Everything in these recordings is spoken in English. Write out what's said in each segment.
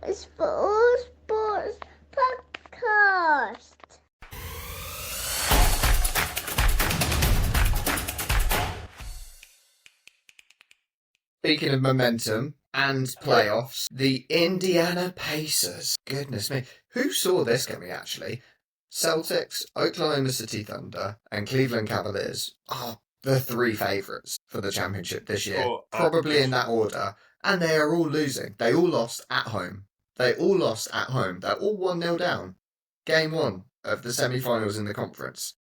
Sports podcast. Speaking of momentum and playoffs, the Indiana Pacers. Goodness me. Who saw this coming, actually? Celtics, Oklahoma City Thunder, and Cleveland Cavaliers are the three favourites for the championship this year. Probably in that order. And they are all losing. They all lost at home. They're all 1-0 down. Game one of the semi-finals in the conference.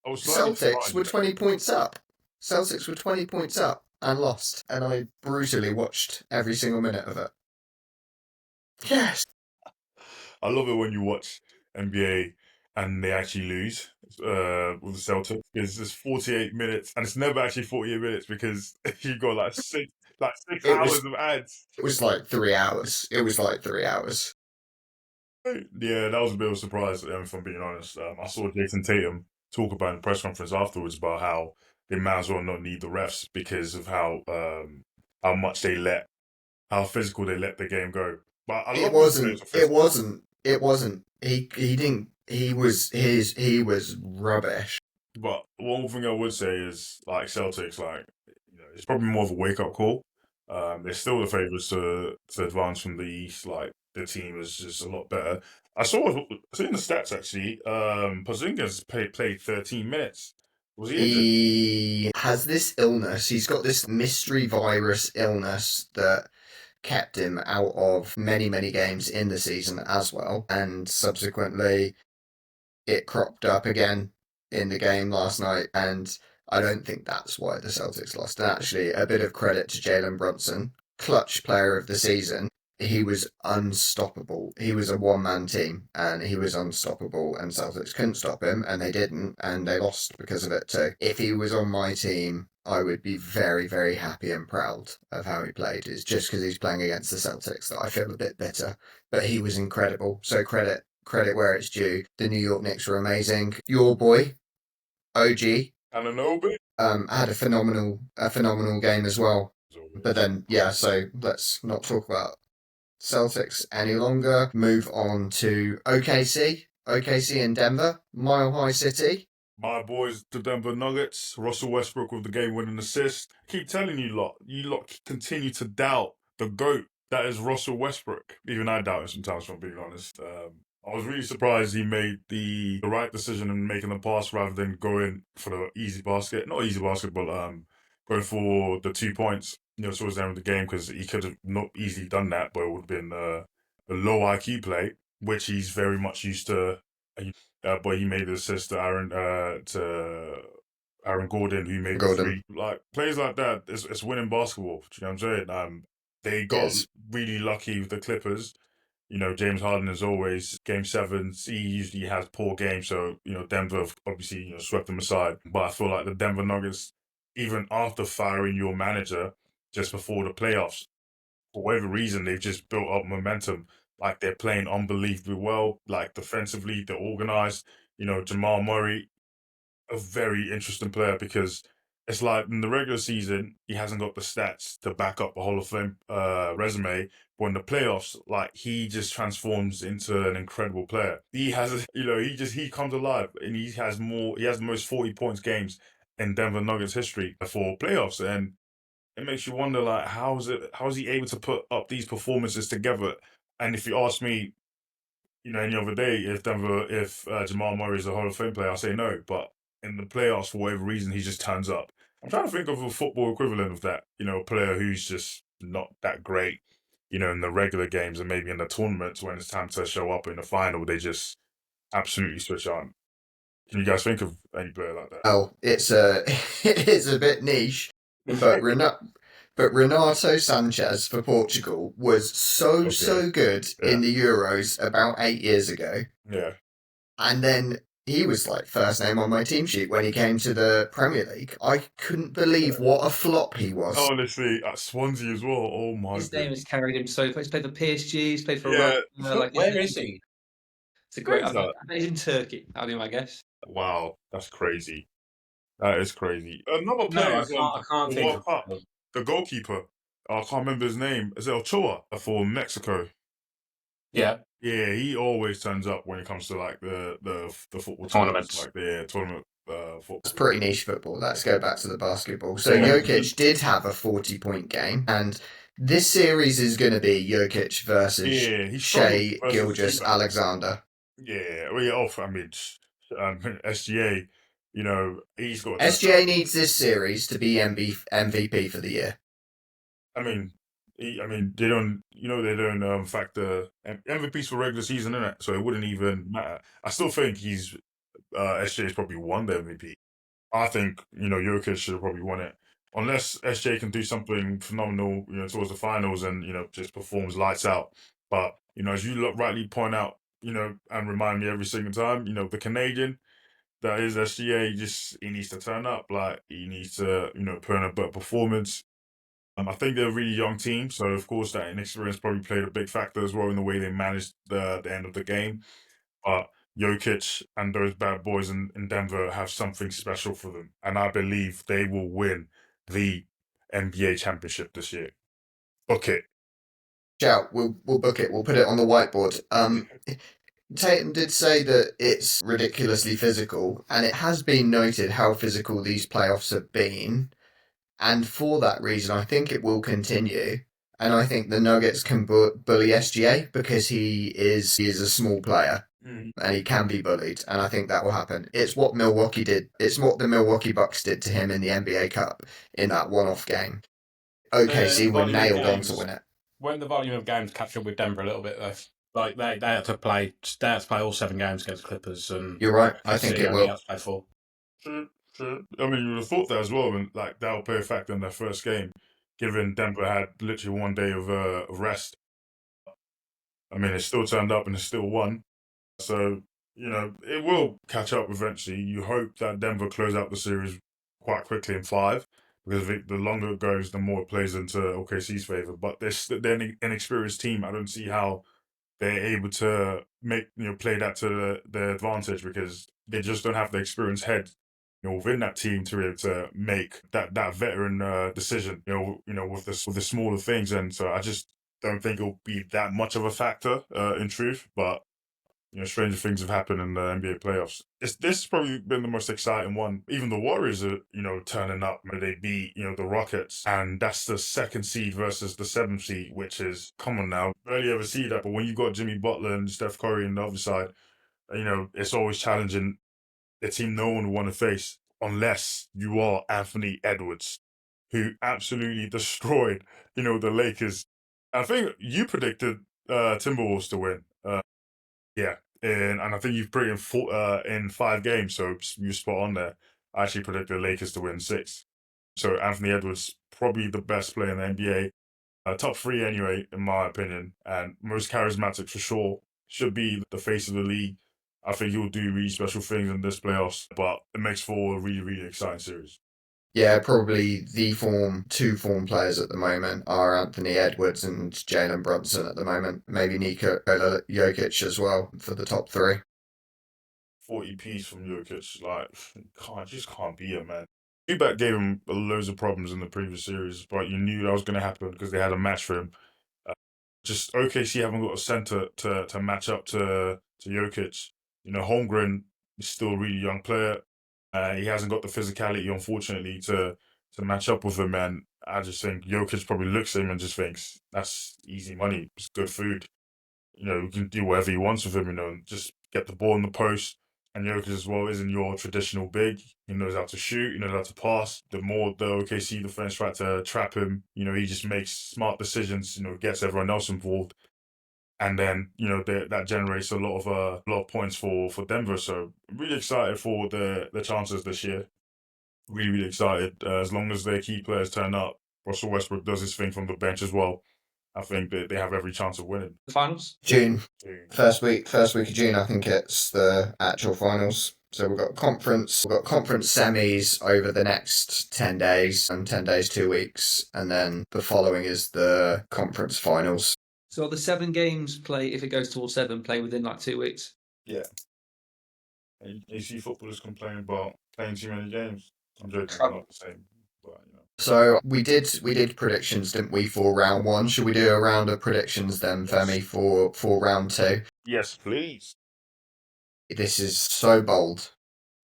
Celtics were 20 points up. And lost. And I brutally watched every single minute of it. Yes. I love it when you watch NBA and they actually lose with the Celtics. It's 48 minutes, and it's never actually 48 minutes because you got like six hours of ads. It was like 3 hours. Yeah, that was a bit of a surprise, if I'm being honest. I saw Jason Tatum talk about in the press conference afterwards about how they might as well not need the refs because of how much how physical they let the game go. But it wasn't. He didn't. He was rubbish. But one thing I would say is, like, Celtics, it's probably more of a wake up call. They're still the favourites to advance from the East. Like, the team is just a lot better. I saw in the stats actually. Porzingis played 13 minutes. Was he injured? He has this illness. He's got this mystery virus illness that kept him out of many, many games in the season as well. And subsequently, it cropped up again in the game last night. And I don't think that's why the Celtics lost. And actually, a bit of credit to Jalen Brunson, clutch player of the season. He was unstoppable. He was a one-man team, and he was unstoppable, and Celtics couldn't stop him, and they didn't, and they lost because of it too. If he was on my team, I would be very, very happy and proud of how he played. It's just because he's playing against the Celtics that I feel a bit bitter. But he was incredible, so credit where it's due. The New York Knicks were amazing. Your boy, OG, Anunoby, had a phenomenal game as well. But then, yeah, so let's not talk about Celtics any longer. Move on to OKC. OKC in Denver, Mile High City. My boys, the Denver Nuggets. Russell Westbrook with the game-winning assist. Keep telling you lot continue to doubt the GOAT that is Russell Westbrook. Even I doubt it sometimes, if I'm being honest. I was really surprised he made the right decision in making the pass rather than going for the easy basket. Not easy basket, but going for the 2 points, towards the end of the game, because he could have not easily done that, but it would have been a low IQ play, which he's very much used to. But he made the assist to Aaron Gordon, who made the three. Like, plays like that, it's winning basketball. Do you know what I'm saying? They got really lucky with the Clippers. James Harden, as always, game sevens, he usually has poor games, so, Denver have obviously, swept them aside. But I feel like the Denver Nuggets, even after firing your manager just before the playoffs, for whatever reason, they've just built up momentum. Like, they're playing unbelievably well. Like, defensively, they're organized. Jamal Murray, a very interesting player because it's like in the regular season, he hasn't got the stats to back up a Hall of Fame resume. But in the playoffs, like, he just transforms into an incredible player. He has, he comes alive, and he has the most 40 points games in Denver Nuggets history for playoffs. And it makes you wonder, like, how is he able to put up these performances together? And if you ask me, any other day, if Jamal Murray is a Hall of Fame player, I'll say no. But in the playoffs, for whatever reason, he just turns up. I'm trying to think of a football equivalent of that. A player who's just not that great, in the regular games, and maybe in the tournaments when it's time to show up in the final, they just absolutely switch on. Can you guys think of any player like that? Oh, it's a bit niche, but Renato Sanchez for Portugal was so good in the Euros about 8 years ago. Yeah. And then he was like first name on my team sheet when he came to the Premier League. I couldn't believe what a flop he was. Honestly, at Swansea as well. Oh my god. His name has carried him so far. He's played for PSG, he's played for Where is he? It's a great. He's in Turkey. I'll do my guess. Wow, that's crazy. That is crazy. Another player. I can't think of the goalkeeper. I can't remember his name. Is it Ochoa for Mexico? Yeah. Yeah, he always turns up when it comes to like the football Tournaments. like the tournament football. It's pretty niche football. Let's go back to the basketball. So Jokic did have a 40-point game, and this series is going to be Jokic versus He's Shea versus Gilgeous Zubac. Alexander. Yeah, well, yeah, I mean, SGA, you know, he's got SGA needs this series to be MVP for the year. I mean, they don't, they don't factor MVPs for regular season, innit? So it wouldn't even matter. I still think SJ's probably won the MVP. I think, Jokic should have probably won it. Unless SJ can do something phenomenal, towards the finals and, just performs lights out. But, as you rightly point out, and remind me every single time, the Canadian that is SGA, he needs to turn up. Like, he needs to, put in a better performance. I think they're a really young team, so of course that inexperience probably played a big factor as well in the way they managed the end of the game. But Jokic and those bad boys in Denver have something special for them, and I believe they will win the NBA championship this year. Book it. Shout, we'll book it. We'll put it on the whiteboard. Tatum did say that it's ridiculously physical, and it has been noted how physical these playoffs have been. And for that reason, I think it will continue. And I think the Nuggets can bully SGA because he is a small player and he can be bullied. And I think that will happen. It's what Milwaukee did. It's what the Milwaukee Bucks did to him in the NBA Cup in that one-off game. OKC were nailed on to win it. When the volume of games catch up with Denver a little bit, though. Like they had to play all 7 games against Clippers, and you're right. I think it will. Had to play 4. True. I mean, you would have thought that as well, and like that will play a factor in their first game, given Denver had literally 1 day of rest. I mean, it still turned up and it still won, so it will catch up eventually. You hope that Denver close out the series quite quickly in 5, because the longer it goes, the more it plays into OKC's favor. But they're an inexperienced team. I don't see how they're able to make play that to their advantage, because they just don't have the experienced head within that team to be able to make that veteran decision with the smaller things. And so I just don't think it'll be that much of a factor in truth. But stranger things have happened in the NBA playoffs. This has probably been the most exciting one. Even the Warriors are, turning up. They beat, the Rockets, and that's the 2nd seed versus the 7th seed, which is common now. Barely ever see that, but when you've got Jimmy Butler and Steph Curry on the other side, it's always challenging a team no one would want to face, unless you are Anthony Edwards, who absolutely destroyed, the Lakers. I think you predicted Timberwolves to win. Yeah, and I think you've put it in 5 games, so you're spot on there. I actually predicted the Lakers to win 6. So Anthony Edwards, probably the best player in the NBA. Top 3 anyway, in my opinion, and most charismatic for sure. Should be the face of the league. I think he'll do really special things in this playoffs, but it makes for a really, really exciting series. Yeah, probably the 2 form players at the moment are Anthony Edwards and Jalen Brunson at the moment. Maybe Nikola Jokic as well for the top 3. 40 piece from Jokic, like, just can't be it, man. Zubac gave him loads of problems in the previous series, but you knew that was going to happen because they had a match for him. Just OKC haven't got a center to match up to Jokic. Holmgren is still a really young player. He hasn't got the physicality, unfortunately, to match up with him. And I just think Jokic probably looks at him and just thinks, that's easy money. It's good food. He can do whatever he wants with him, just get the ball in the post. And Jokic as well isn't your traditional big. He knows how to shoot, he knows how to pass. The more the OKC defense try to trap him, he just makes smart decisions, gets everyone else involved. And then, that generates a lot of points for Denver. So really excited for the chances this year. Really, really excited. As long as their key players turn up, Russell Westbrook does his thing from the bench as well. I think that they have every chance of winning. The finals? June. First week of June, I think it's the actual finals. So we've got conference semis over the next 10 days, and 10 days, 2 weeks. And then the following is the conference finals. So the 7 games play, if it goes towards 7, play within like 2 weeks? Yeah. And you see footballers complaining about playing too many games. I'm joking, not the same. But, So we did predictions, didn't we, for round one? Should we do a round of predictions then, Femi, for round two? Yes, please. This is so bold,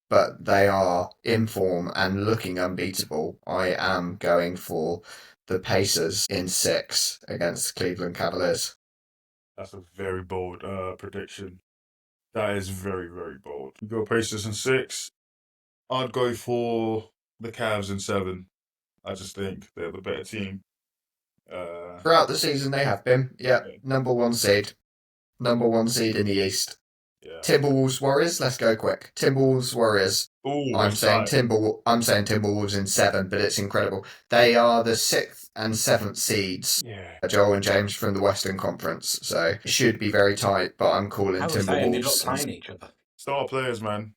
but they are in form and looking unbeatable. I am going for the Pacers in 6 against Cleveland Cavaliers. That's a very bold prediction. That is very, very bold. You go Pacers in 6. I'd go for the Cavs in 7. I just think they're the better team. Throughout the season, they have been. Yeah, number 1 seed. Number 1 seed in the East. Yeah. Timberwolves Warriors. Let's go quick. Timberwolves Warriors. Ooh, I'm saying Timberwolves in 7, but it's incredible. They are the 6th and 7th seeds. Yeah. Joel and James from the Western Conference, so it should be very tight. But I'm calling I was saying they're not Timberwolves. playing each other. Star players, man,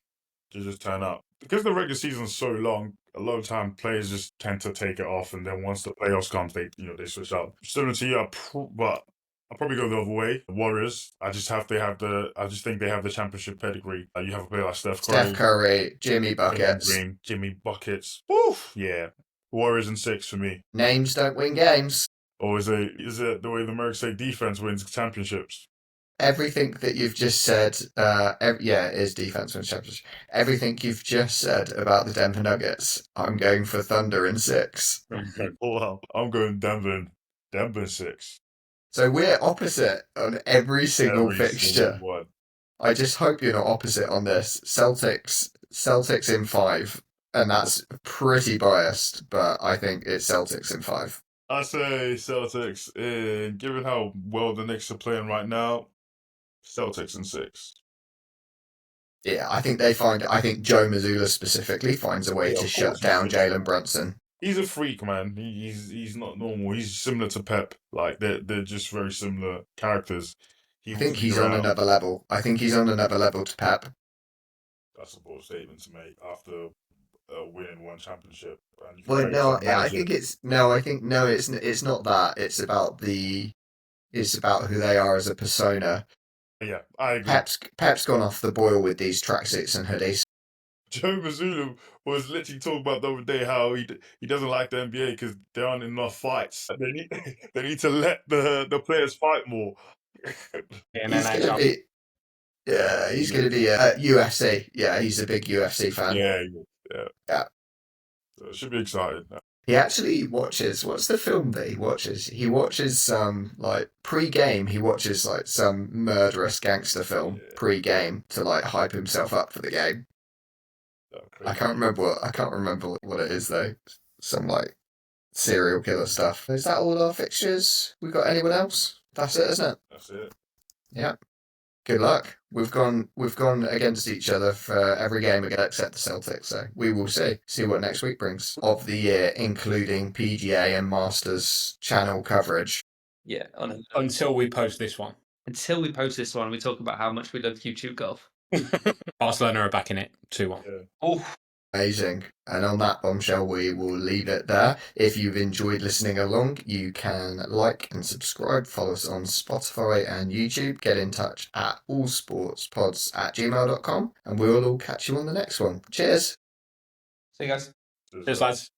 to just turn up. Because the regular season's so long, a lot of time players just tend to take it off, and then once the playoffs comes, they switch up. Similar to you, but I'll probably go the other way. The Warriors, I just think they have the championship pedigree. You have a player like Steph Curry, Jimmy Buckets. Green, Jimmy Buckets. Woof, yeah. Warriors in 6 for me. Names don't win games. Or is it the way the Americans say defense wins championships? Everything that you've just said, it is defense wins championship. Everything you've just said about the Denver Nuggets, I'm going for Thunder in 6. Wow, I'm going Denver 6. So we're opposite on every single fixture. Single one. I just hope you're not opposite on this. Celtics in 5, and that's pretty biased, but I think it's Celtics in 5. I say Celtics, given how well the Knicks are playing right now, Celtics in 6. Yeah, I think Joe Mazzulla specifically finds a way to shut down Jalen Brunson. He's a freak, man. He's not normal. He's similar to Pep. Like they're just very similar characters. I think he's on another level. I think he's on another level to Pep. That's a bold statement to make after winning one championship. Well, no, I think it's not that. It's about who they are as a persona. Yeah, I agree. Pep's gone off the boil with these tracksuits and hoodies. Joe Mazzulla was literally talking about the other day how he doesn't like the NBA because there aren't enough fights. They need to let the players fight more. He's going to be a UFC. Yeah, he's a big UFC fan. Yeah. So it should be exciting. He actually watches. What's the film that he watches? He watches some pre-game. He watches some murderous gangster film pre-game to hype himself up for the game. I can't remember what it is though. Some serial killer stuff. Is that all our fixtures? We got anyone else? That's it, isn't it? That's it. Yeah. Good luck. We've gone against each other for every game except the Celtics, so we will see what next week brings of the year, including PGA and Masters channel coverage. Yeah, until we post this one. Until we post this one, we talk about how much we love YouTube golf. Barcelona are back in it, 2-1. Yeah. Oh, amazing. And on that bombshell, we will leave it there. If you've enjoyed listening along, you can like and subscribe, follow us on Spotify and YouTube, get in touch at allsportspods@gmail.com, and we'll all catch you on the next one. Cheers. See you guys. Cheers, lads.